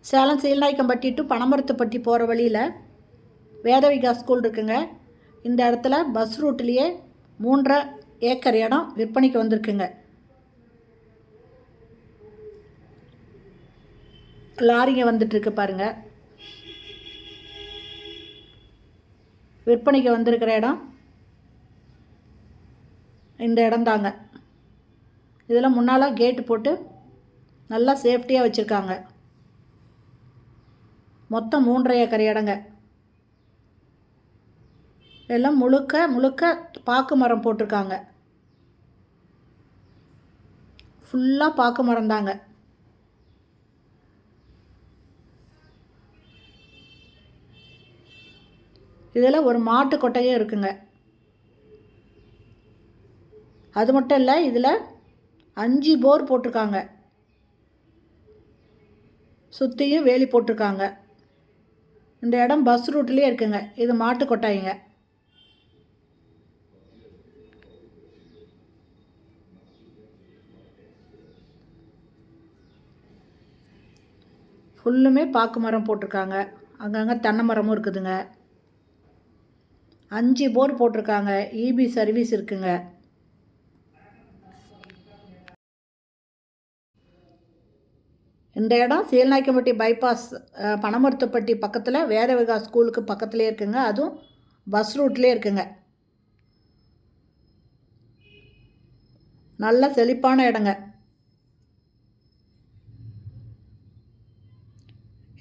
Salem சீல்நாயக்கம்பட்டி to Panamarathupatti போகிற வழியில் வேதவிகா school இருக்குங்க. இந்த இடத்துல பஸ் ரூட்லேயே 3.5 ஏக்கர் இடம் விற்பனைக்கு வந்திருக்குங்க. லாரிங்க வந்துட்டுருக்கு பாருங்கள். விற்பனைக்கு வந்திருக்கிற இடம் இந்த இடம் தாங்க. இதில் முன்னால் கேட்டு போட்டு நல்லா சேஃப்டியாக வச்சுருக்காங்க. மொத்தம் 3.5 ஏக்கர் இடங்க. எல்லாம் முழுக்க பாக்கு மரம் போட்டிருக்காங்க. ஃபுல்லாக பாக்கு மரம் தாங்க. இதில் ஒரு மாட்டு கொட்டையும் இருக்குங்க. அது மட்டும் இல்லை, இதில் 5 போர் போட்டிருக்காங்க. சுற்றியும் வேலி போட்டிருக்காங்க. இந்த இடம் பஸ் ரூட்லேயே இருக்குங்க. இது மாட்டு கொட்டாய்ங்க. ஃபுல்லுமே பாக்கு மரம் போட்டிருக்காங்க. அங்கங்கே தென்னை மரமும் இருக்குதுங்க. 5 போர் போட்டிருக்காங்க. இபி சர்வீஸ் இருக்குங்க. இந்த இடம் சீல்நாயக்கம்பட்டி பைபாஸ் பனமரத்துப்பட்டி பக்கத்தில் வேதவிகா ஸ்கூலுக்கு பக்கத்துலேயே இருக்குங்க. அதுவும் பஸ் ரூட்லேயே இருக்குங்க. நல்ல செழிப்பான இடங்க.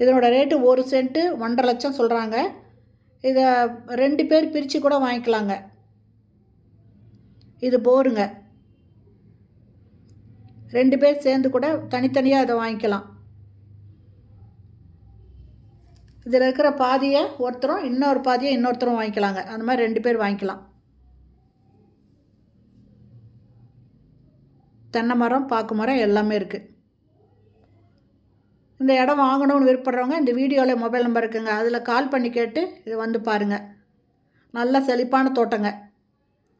இதனோட ரேட்டு 1 சென்ட்டு 1.5 லட்சம் சொல்கிறாங்க. இதை 2 பேர் பிரித்து கூட வாங்கிக்கலாங்க. இது போருங்க. 2 பேர் சேர்ந்து கூட தனித்தனியாக அதை வாங்கிக்கலாம். இதில் இருக்கிற பாதியை ஒருத்தரும் இன்னொரு பாதியை இன்னொருத்தரும் வாங்கிக்கலாங்க. அந்த மாதிரி 2 பேர் வாங்கிக்கலாம். தென்னை மரம் பாக்கு மரம் எல்லாமே இருக்குது. இந்த இடம் வாங்கணும்னு விருப்பப்படுறவங்க இந்த வீடியோவில் மொபைல் நம்பர் இருக்குங்க. அதில் கால் பண்ணி கேட்டு இது வந்து பாருங்கள். நல்ல செழிப்பான தோட்டங்க.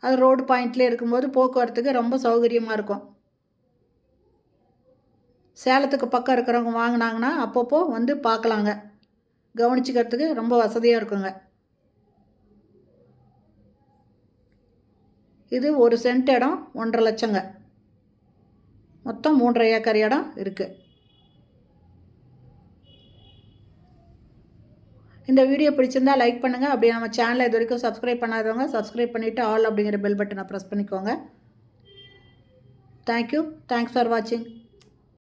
அது ரோடு பாயிண்ட்லேயே இருக்கும்போது போக்குவரத்துக்கு ரொம்ப சௌகரியமாக இருக்கும். சேலத்துக்கு பக்கம் இருக்கிறவங்க வாங்கினாங்கன்னா அப்பப்போ வந்து பார்க்கலாங்க. கவனிச்சுக்கிறதுக்கு ரொம்ப வசதியாக இருக்குங்க. இது 1 சென்ட் இடம் 1.5 லட்சங்க. மொத்தம் 3.5 ஏக்கர் இடம் இருக்குது. இந்த வீடியோ பிடிச்சிருந்தால் லைக் பண்ணுங்கள். அப்படி நம்ம சேனலை இது வரைக்கும் சப்ஸ்கிரைப் பண்ணாதவங்க சப்ஸ்கிரைப் பண்ணிவிட்டு ஆல் அப்படிங்கிற பெல் பட்டனை ப்ரெஸ் பண்ணிக்கோங்க. தேங்க்யூ. தேங்க்ஸ் ஃபார் வாட்சிங்.